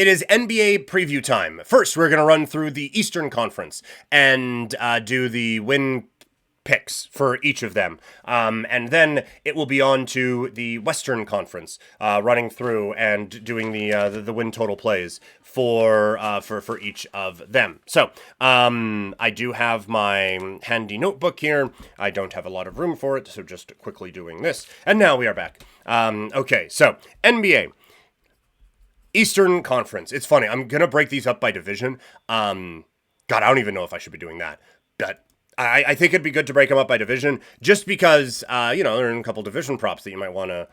It is NBA preview time. First, we're going to run through the Eastern Conference and do the win picks for each of them. And then it will be on to the Western Conference, running through and doing the win total plays for each of them. So I do have my handy notebook here. I don't have a lot of room for it, so just quickly doing this. And now we are back. Okay, so NBA. Eastern Conference. It's funny. I'm going to break these up by division. God, I don't even know if I should be doing that. But I think it'd be good to break them up by division just because, there are a couple division props that you might want to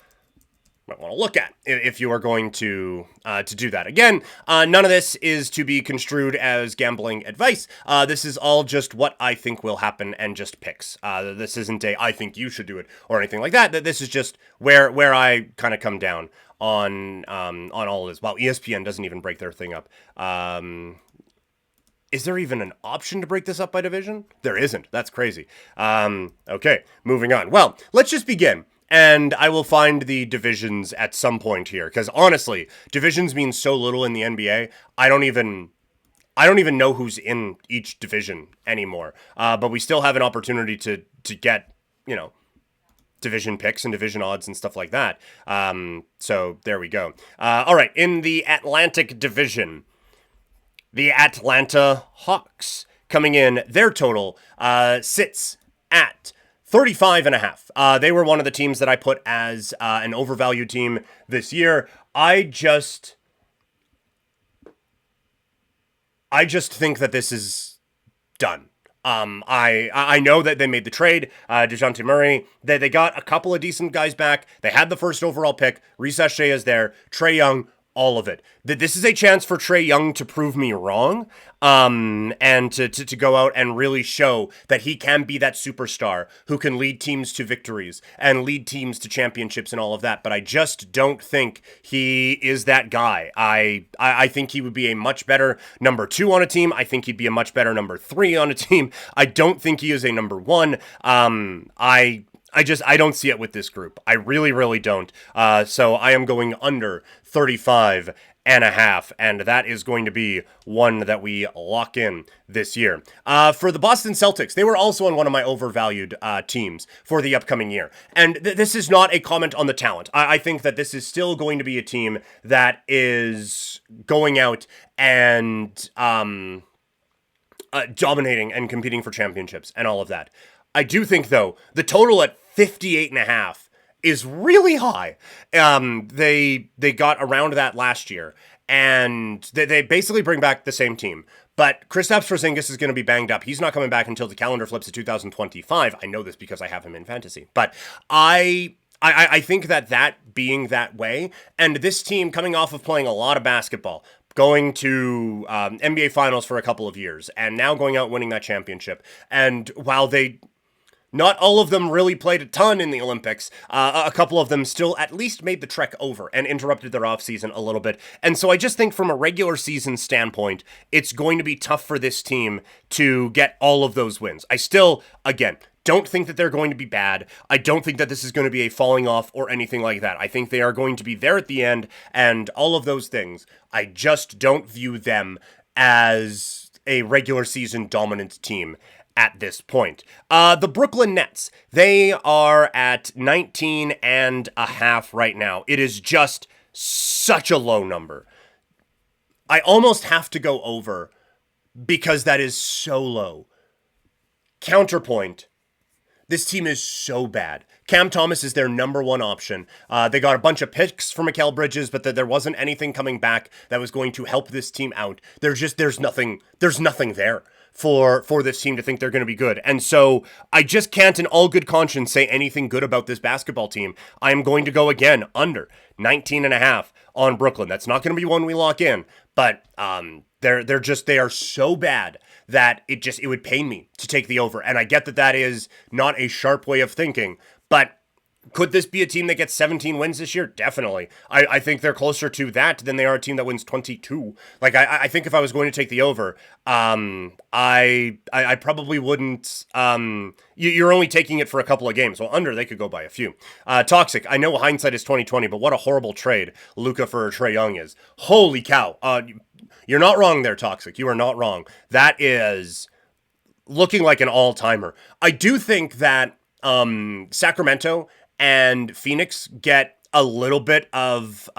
look at if you are going to do that. Again, none of this is to be construed as gambling advice. This is all just what I think will happen and just picks. This isn't I think you should do it or anything like that. This is just where I kind of come down on all of this. Wow, ESPN doesn't even break their thing up. Is there even an option to break this up by division? There isn't. That's crazy. Okay, moving on. Well, let's just begin. And I will find the divisions at some point here. Because honestly, divisions mean so little in the NBA. I don't even know who's in each division anymore. But we still have an opportunity to get, division picks and division odds and stuff like that. So there we go. All right, in the Atlantic Division, the Atlanta Hawks coming in, their total sits at 35.5. They were one of the teams that I put as an overvalued team this year. I just think that this is done. I know that they made the trade, DeJounte Murray. They got a couple of decent guys back. They had the first overall pick. Reese Shea is there. Trae Young, all of it. This is a chance for Trae Young to prove me wrong, and to go out and really show that he can be that superstar who can lead teams to victories and lead teams to championships and all of that. But I just don't think he is that guy. I think he would be a much better number 2 on a team. I think he'd be a much better number 3 on a team. I don't think he is a number 1. I don't see it with this group. I really, really don't. So I am going under 35.5, and that is going to be one that we lock in this year. For the Boston Celtics, they were also on one of my overvalued teams for the upcoming year. And this is not a comment on the talent. I think that this is still going to be a team that is going out and dominating and competing for championships and all of that. I do think, though, the total at 58.5 is really high. They got around that last year, and they basically bring back the same team. But Kristaps Porzingis is going to be banged up. He's not coming back until the calendar flips to 2025. I know this because I have him in fantasy. But I think that being that way, and this team coming off of playing a lot of basketball, going to NBA Finals for a couple of years, and now going out winning that championship. And while not all of them really played a ton in the Olympics, a couple of them still at least made the trek over and interrupted their offseason a little bit. And so I just think from a regular season standpoint, it's going to be tough for this team to get all of those wins. I still, again, don't think that they're going to be bad. I don't think that this is going to be a falling off or anything like that. I think they are going to be there at the end and all of those things. I just don't view them as a regular season dominant team at this point. The Brooklyn Nets, they are at 19.5 right now. It is just such a low number. I almost have to go over because that is so low. Counterpoint, this team is so bad. Cam Thomas is their number 1 option. They got a bunch of picks for Mikal Bridges, but there wasn't anything coming back that was going to help this team out. There's nothing there for this team to think they're going to be good. And so I just can't in all good conscience say anything good about this basketball team. I am going to go again under 19.5 on Brooklyn. That's not going to be one we lock in, but they are so bad that it would pain me to take the over. And I get that is not a sharp way of thinking, but Could this be a team that gets 17 wins this year? Definitely. I think they're closer to that than they are a team that wins 22. Like, I think if I was going to take the over, I probably wouldn't. You're only taking it for a couple of games. Well, under, they could go by a few. Toxic. I know hindsight is 2020, but what a horrible trade Luka for Trae Young is. Holy cow. You're not wrong there, Toxic. You are not wrong. That is looking like an all-timer. I do think that Sacramento and Phoenix get a little bit of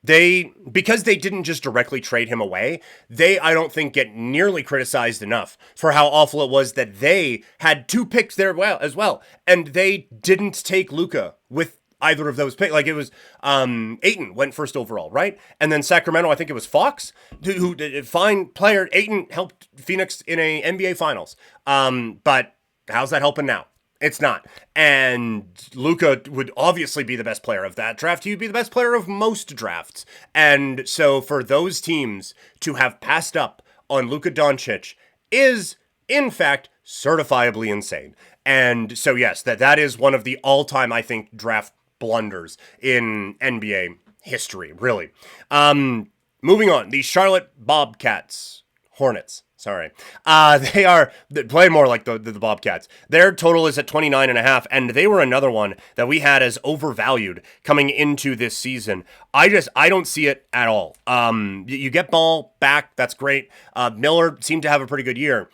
because they didn't just directly trade him away, I don't think get nearly criticized enough for how awful it was that they had 2 picks there as well, and they didn't take Luka with either of those picks. Like, it was Ayton went first overall, right? And then Sacramento, I think it was Fox, who fine player. Ayton helped Phoenix in a NBA Finals. But how's that helping now? It's not. And Luka would obviously be the best player of that draft. He'd be the best player of most drafts. And so for those teams to have passed up on Luka Doncic is, in fact, certifiably insane. And so, yes, that is one of the all-time, I think, draft blunders in NBA history, really. Moving on, the Charlotte Hornets. Sorry. They play more like the Bobcats. Their total is at 29.5, and they were another one that we had as overvalued coming into this season. I don't see it at all. You get Ball back, that's great. Miller seemed to have a pretty good year.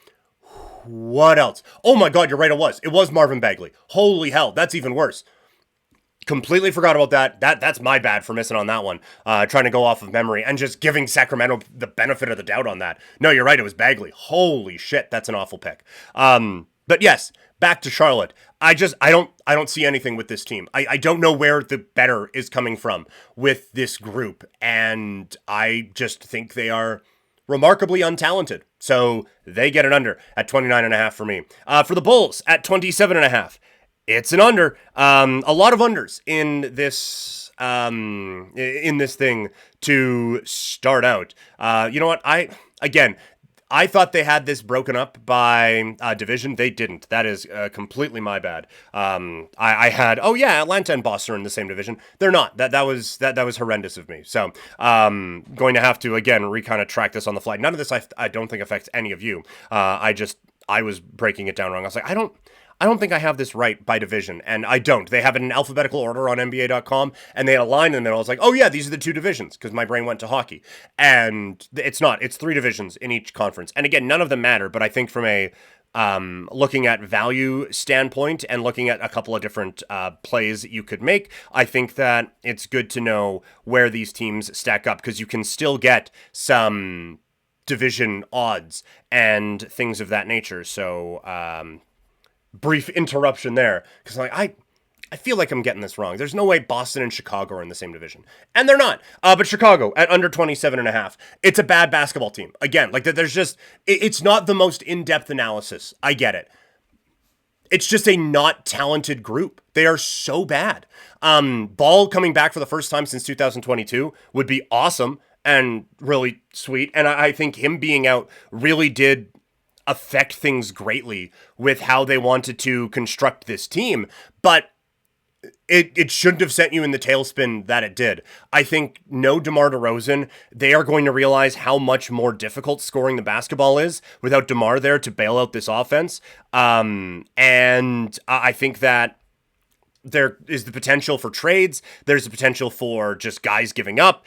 What else? Oh my God, you're right, it was Marvin Bagley. Holy hell, that's even worse. Completely forgot about that. That's my bad for missing on that one. Trying to go off of memory and just giving Sacramento the benefit of the doubt on that. No, you're right. It was Bagley. Holy shit, that's an awful pick. But yes, back to Charlotte. I don't see anything with this team. I don't know where the better is coming from with this group, and I just think they are remarkably untalented. So they get an under at 29.5 for me. For the Bulls at 27.5. It's an under. A lot of unders in this thing to start out. You know what? I thought they had this broken up by division. They didn't. That is completely my bad. I had Atlanta and Boston are in the same division. They're not. That was horrendous of me. So going to have to again kind of track this on the fly. None of this I don't think affects any of you. I was breaking it down wrong. I was like, I don't think I have this right by division, and I don't. They have it in alphabetical order on NBA.com, and they had a line in the middle. I was like, oh yeah, these are the 2 divisions, because my brain went to hockey. And it's not. It's 3 divisions in each conference. And again, none of them matter, but I think from a looking at value standpoint and looking at a couple of different plays that you could make, I think that it's good to know where these teams stack up, because you can still get some division odds and things of that nature. So, brief interruption there, because I feel like I'm getting this wrong. There's no way Boston and Chicago are in the same division, and they're not. But Chicago at under 27.5. It's a bad basketball team. Again, like there's just it's not the most in-depth analysis. I get it. It's just a not talented group. They are so bad. Ball coming back for the first time since 2022 would be awesome and really sweet, and I think him being out really did affect things greatly with how they wanted to construct this team, but it shouldn't have sent you in the tailspin that it did. I think no DeMar DeRozan, they are going to realize how much more difficult scoring the basketball is without DeMar there to bail out this offense. And I think that there is the potential for trades. There's the potential for just guys giving up.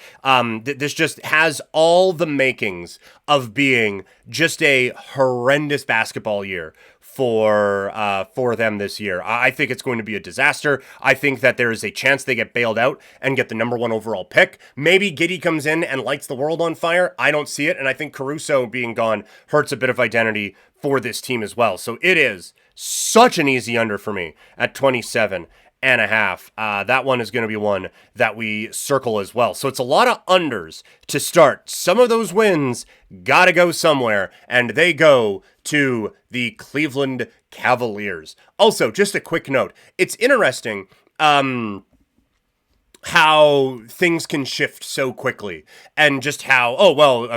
This just has all the makings of being just a horrendous basketball year for them this year. I think it's going to be a disaster. I think that there is a chance they get bailed out and get the number 1 overall pick. Maybe Giddey comes in and lights the world on fire. I don't see it, and I think Caruso being gone hurts a bit of identity for this team as well. So it is such an easy under for me at 27.5. That one is going to be one that we circle as well. So it's a lot of unders to start. Some of those wins got to go somewhere, and they go to the Cleveland Cavaliers. Also, just a quick note. It's interesting. how things can shift so quickly, and just how, oh well,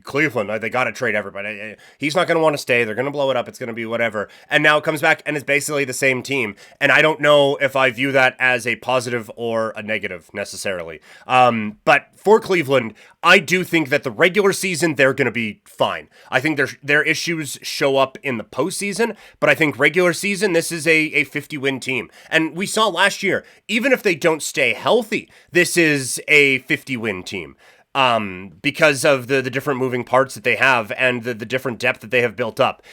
Cleveland, they got to trade everybody, he's not going to want to stay, they're going to blow it up, it's going to be whatever, and now it comes back and it's basically the same team, and I don't know if I view that as a positive or a negative necessarily. But for Cleveland, I do think that the regular season they're going to be fine. I think their issues show up in the postseason, but I think regular season, this is a 50-win team. And we saw last year, even if they don't stay healthy, this is a 50-win team. Because of the different moving parts that they have and the different depth that they have built up.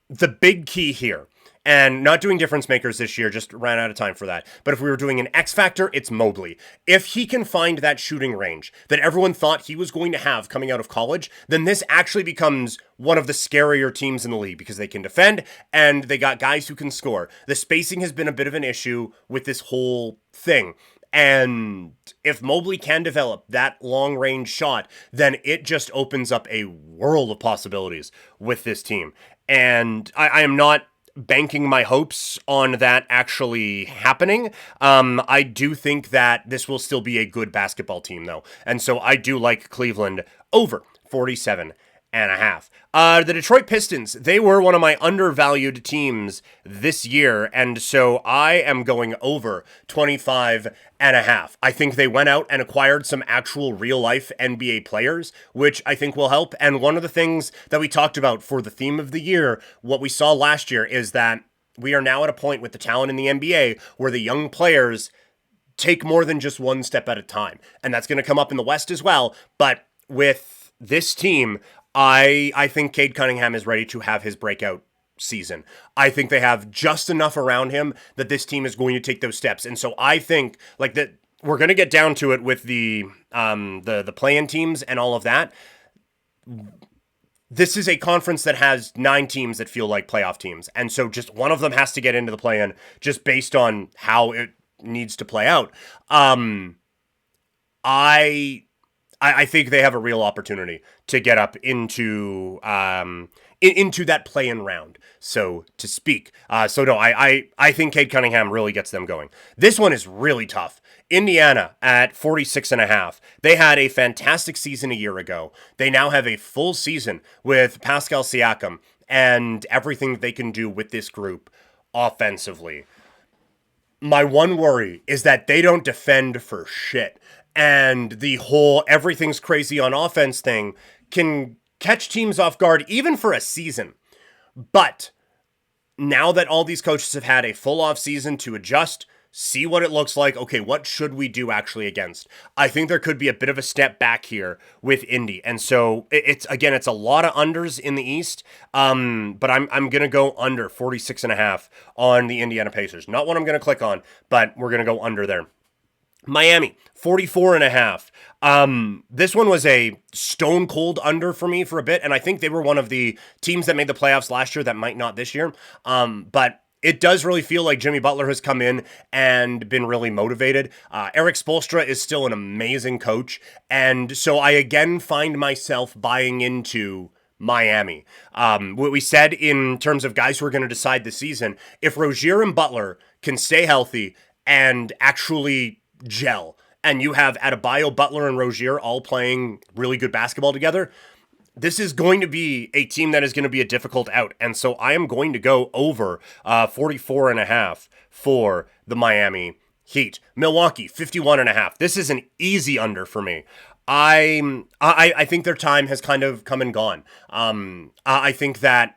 The big key here, and not doing difference makers this year, just ran out of time for that. But if we were doing an X factor, it's Mobley. If he can find that shooting range that everyone thought he was going to have coming out of college, then this actually becomes one of the scarier teams in the league because they can defend and they got guys who can score. The spacing has been a bit of an issue with this whole thing. And if Mobley can develop that long-range shot, then it just opens up a world of possibilities with this team. And I am not banking my hopes on that actually happening. I do think that this will still be a good basketball team, though. And so I do like Cleveland over 47.5. The Detroit Pistons, they were one of my undervalued teams this year, and so I am going over 25.5. I think they went out and acquired some actual real-life NBA players, which I think will help, and one of the things that we talked about for the theme of the year, what we saw last year, is that we are now at a point with the talent in the NBA where the young players take more than just one step at a time, and that's going to come up in the West as well, but with this team, I think Cade Cunningham is ready to have his breakout season. I think they have just enough around him that this team is going to take those steps. And so I think like that we're going to get down to it with the play-in teams and all of that. This is a conference that has 9 teams that feel like playoff teams. And so just one of them has to get into the play-in just based on how it needs to play out. I think they have a real opportunity to get up into that play-in round, so to speak. I think Cade Cunningham really gets them going. This one is really tough. Indiana at 46.5. They had a fantastic season a year ago. They now have a full season with Pascal Siakam and everything that they can do with this group offensively. My one worry is that they don't defend for shit. And the whole everything's crazy on offense thing can catch teams off guard even for a season. But now that all these coaches have had a full off season to adjust, see what it looks like, okay, what should we do actually against? I think there could be a bit of a step back here with Indy. And so it's a lot of unders in the East. But I'm going to go under 46.5 on the Indiana Pacers. Not what I'm going to click on, but we're going to go under there. Miami, 44.5. This one was a stone cold under for me for a bit, and I think they were one of the teams that made the playoffs last year that might not this year. But it does really feel like Jimmy Butler has come in and been really motivated. Eric Spoelstra is still an amazing coach, and so I again find myself buying into Miami. What we said in terms of guys who are going to decide the season, if Rozier and Butler can stay healthy and actually gel, and you have Adebayo, Butler, and Rozier all playing really good basketball together, this is going to be a team that is going to be a difficult out. And so I am going to go over 44.5 for the Miami Heat. Milwaukee, 51.5. This is an easy under for me. I think their time has kind of come and gone. I think that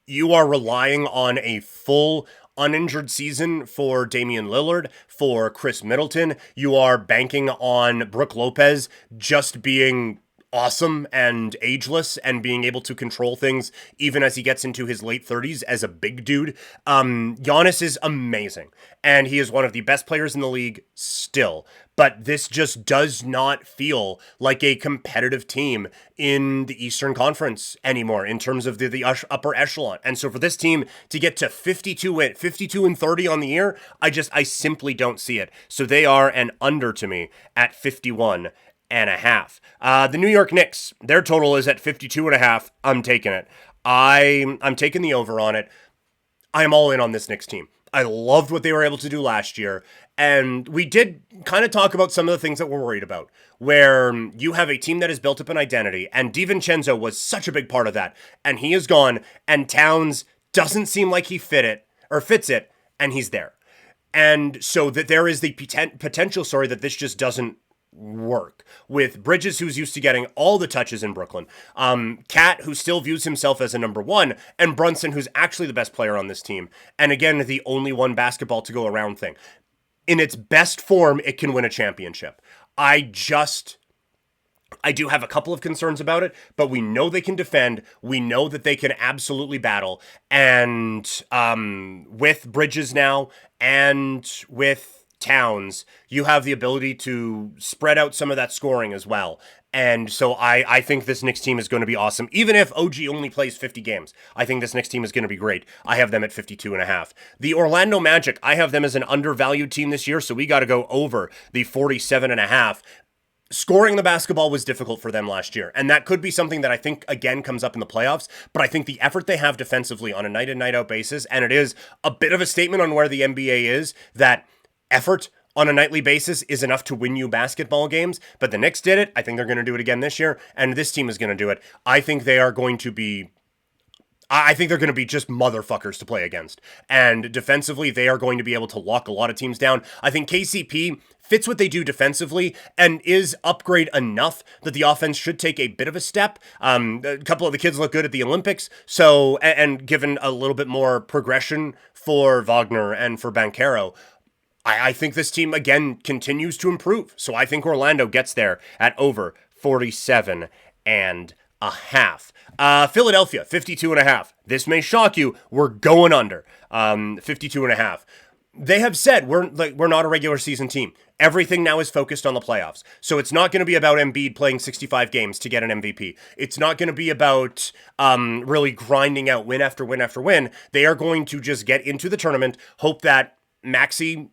you are relying on a full uninjured season for Damian Lillard, for Chris Middleton. You are banking on Brook Lopez just being awesome and ageless and being able to control things even as he gets into his late 30s as a big dude. Giannis is amazing, and he is one of the best players in the league still. But this just does not feel like a competitive team in the Eastern Conference anymore in terms of the upper echelon. And so for this team to get to 52 and 30 on the year, I simply don't see it. So they are an under to me at 51.5. The New York Knicks, their total is at 52.5. I'm taking it. I'm taking the over on it. I'm all in on this Knicks team. I loved what they were able to do last year. And we did kind of talk about some of the things that we're worried about, where you have a team that has built up an identity, and DiVincenzo was such a big part of that. And he is gone, and Towns doesn't seem like he fits it, and he's there. And so that there is the potential, that this just doesn't work with Bridges, who's used to getting all the touches in Brooklyn, Cat, who still views himself as a number one, and Brunson, who's actually the best player on this team, and again, the only one basketball to go around thing. In its best form, it can win a championship. I do have a couple of concerns about it, but we know they can defend. We know that they can absolutely battle. And with Bridges now and with Towns, you have the ability to spread out some of that scoring as well. And so I think this Knicks team is going to be awesome. Even if OG only plays 50 games, I think this Knicks team is going to be great. I have them at 52.5. The Orlando Magic, I have them as an undervalued team this year, so we got to go over the 47.5. Scoring the basketball was difficult for them last year, and that could be something that I think, again, comes up in the playoffs, but I think the effort they have defensively on a night-in, night-out basis, and it is a bit of a statement on where the NBA is, that effort on a nightly basis is enough to win you basketball games, but the Knicks did it. I think they're going to do it again this year, and this team is going to do it. I think they're going to be just motherfuckers to play against. And defensively, they are going to be able to lock a lot of teams down. I think KCP fits what they do defensively and is upgrade enough that the offense should take a bit of a step. A couple of the kids look good at the Olympics, so and given a little bit more progression for Wagner and for Banchero, I think this team, again, continues to improve. So I think Orlando gets there at over 47.5. Philadelphia, 52.5. This may shock you. We're going under 52.5. They have said we're not a regular season team. Everything now is focused on the playoffs. So it's not going to be about Embiid playing 65 games to get an MVP. It's not going to be about really grinding out win after win after win. They are going to just get into the tournament, hope that Maxey,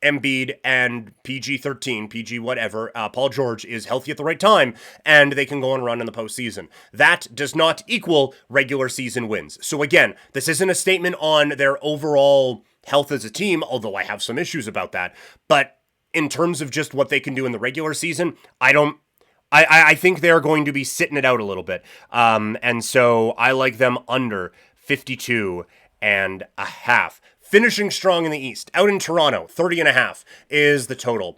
Embiid, and PG whatever, Paul George is healthy at the right time, and they can go on a run in the postseason. That does not equal regular season wins. So again, this isn't a statement on their overall health as a team, although I have some issues about that. But in terms of just what they can do in the regular season, I think they're going to be sitting it out a little bit. And so I like them under 52.5. Finishing strong in the East. Out in Toronto, 30.5 is the total.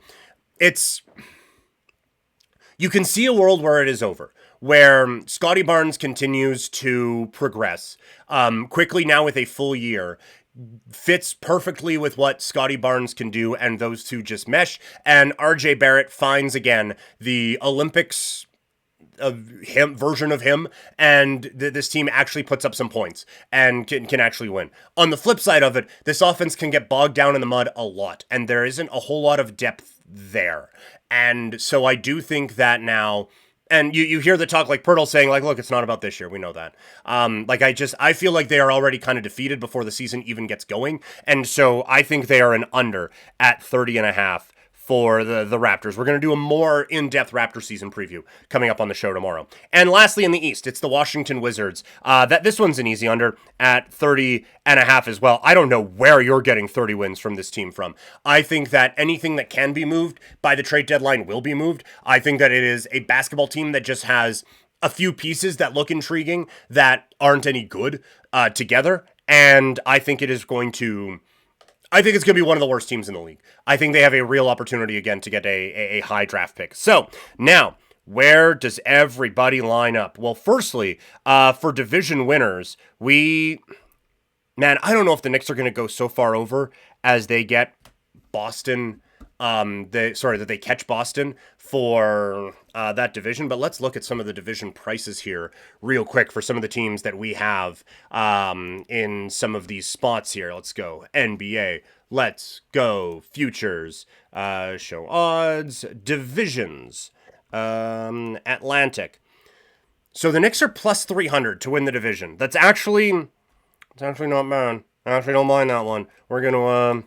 You can see a world where it is over, where Scotty Barnes continues to progress quickly now with a full year. Fits perfectly with what Scotty Barnes can do, and those two just mesh. And RJ Barrett finds again the Olympics version of him, and this team actually puts up some points and can actually win. On the flip side of it, this offense can get bogged down in the mud a lot, and there isn't a whole lot of depth there. And so I do think that now, and you hear the talk like Pirtle saying like, look, it's not about this year. We know that. I feel like they are already kind of defeated before the season even gets going. And so I think they are an under at 30.5 for the Raptors. We're going to do a more in-depth Raptor season preview coming up on the show tomorrow. And lastly, in the East, it's the Washington Wizards. This one's an easy under at 30.5 as well. I don't know where you're getting 30 wins from this team from. I think that anything that can be moved by the trade deadline will be moved. I think that it is a basketball team that just has a few pieces that look intriguing that aren't any good together. And I think it's going to be one of the worst teams in the league. I think they have a real opportunity again to get a high draft pick. So now, where does everybody line up? Well, firstly, for division winners, I don't know if the Knicks are going to go so far over as they get Boston. That they catch Boston for that division. But let's look at some of the division prices here real quick for some of the teams that we have in some of these spots here. Let's go NBA. Let's go futures. Show odds. Divisions. Atlantic. So the Knicks are plus 300 to win the division. It's actually not bad. I actually don't mind that one. We're going to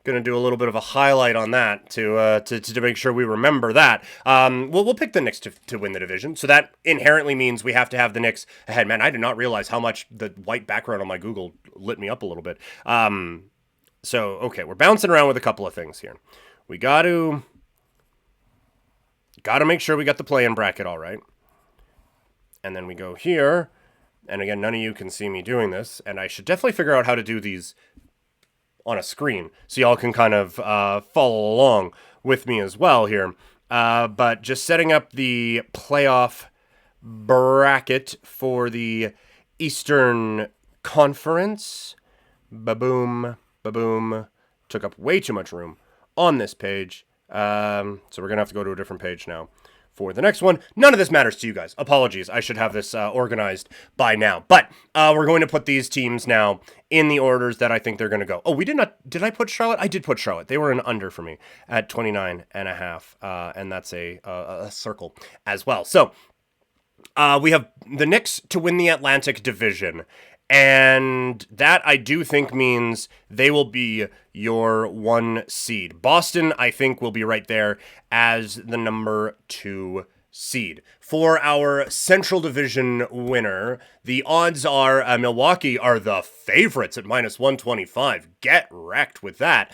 Gonna do a little bit of a highlight on that to make sure we remember that. We'll pick the Knicks to win the division, so that inherently means we have to have the Knicks ahead. Man, I did not realize how much the white background on my Google lit me up a little bit. So okay, we're bouncing around with a couple of things here. We gotta make sure we got the play-in bracket all right, and then we go here. And again, none of you can see me doing this, and I should definitely figure out how to do these on a screen so y'all can kind of follow along with me as well here. But just setting up the playoff bracket for the Eastern Conference. Ba-boom, ba-boom. Took up way too much room on this page. So we're going to have to go to a different page now for the next one. None of this matters to you guys. Apologies. I should have this organized by now. But we're going to put these teams now in the orders that I think they're going to go. Oh, we did not. Did I put Charlotte? I did put Charlotte. They were an under for me at 29.5. And that's a circle as well. So we have the Knicks to win the Atlantic Division. And that, I do think, means they will be your 1 seed. Boston, I think, will be right there as the number 2 seed. For our Central Division winner, the odds are Milwaukee are the favorites at minus 125. Get wrecked with that.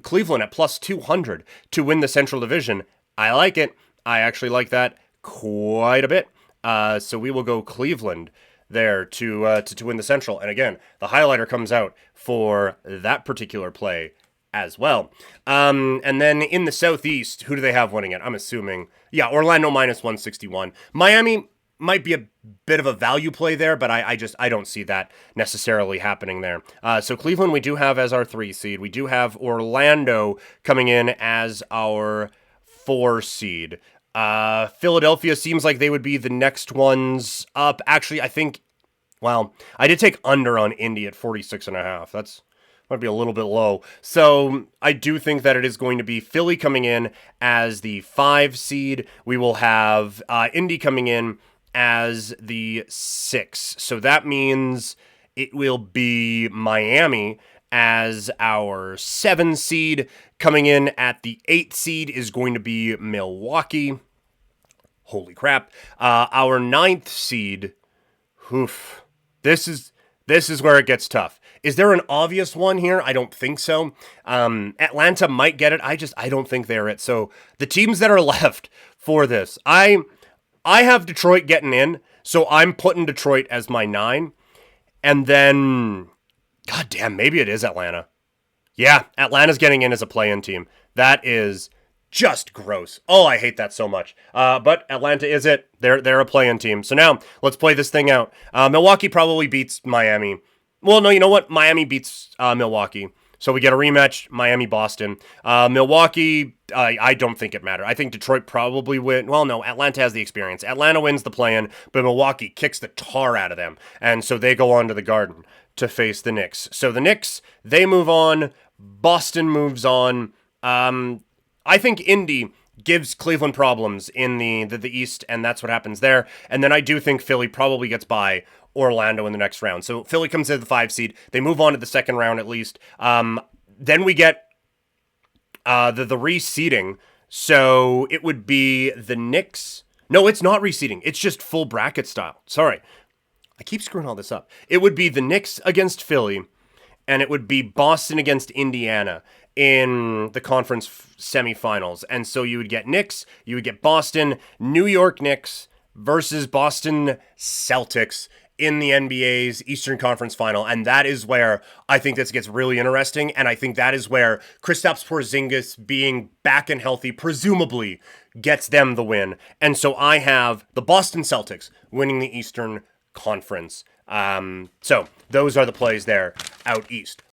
Cleveland at plus 200 to win the Central Division. I like it. I actually like that quite a bit. So we will go Cleveland there to win the Central. And again, the highlighter comes out for that particular play as well. And then in the Southeast, who do they have winning it? I'm assuming, Orlando minus 161. Miami might be a bit of a value play there, but I don't see that necessarily happening there. So Cleveland we do have as our 3 seed. We do have Orlando coming in as our 4 seed. Philadelphia seems like they would be the next ones up. Actually, I think, I did take under on Indy at 46.5. That's might be a little bit low. So I do think that it is going to be Philly coming in as the 5 seed. We will have Indy coming in as the 6. So that means it will be Miami as our 7 seed. Coming in at the 8 seed is going to be Milwaukee. Holy crap. Our 9th seed, this is where it gets tough. Is there an obvious one here? I don't think so. Atlanta might get it. I don't think they're it. So the teams that are left for this, I have Detroit getting in, so I'm putting Detroit as my 9. And then, goddamn, maybe it is Atlanta. Yeah, Atlanta's getting in as a play-in team. That is just gross. Oh, I hate that so much. But Atlanta is it. They're a play-in team. So now, let's play this thing out. Milwaukee probably beats Miami. Well, no, you know what? Miami beats Milwaukee. So we get a rematch, Miami-Boston. Milwaukee, I don't think it matters. I think Detroit probably win. Well, no, Atlanta has the experience. Atlanta wins the play-in, but Milwaukee kicks the tar out of them. And so they go on to the Garden to face the Knicks. So the Knicks, they move on. Boston moves on. I think Indy gives Cleveland problems in the East, and that's what happens there. And then I do think Philly probably gets by Orlando in the next round. So Philly comes in the 5 seed. They move on to the second round at least. Then we get the reseeding. So it would be the Knicks. No, it's not reseeding. It's just full bracket style. Sorry. I keep screwing all this up. It would be the Knicks against Philly, and it would be Boston against Indiana in the conference semifinals. And so you would get Knicks, you would get Boston, New York Knicks versus Boston Celtics in the NBA's Eastern Conference Final. And that is where I think this gets really interesting. And I think that is where Kristaps Porzingis being back and healthy presumably gets them the win. And so I have the Boston Celtics winning the Eastern Conference. So those are the plays there out east.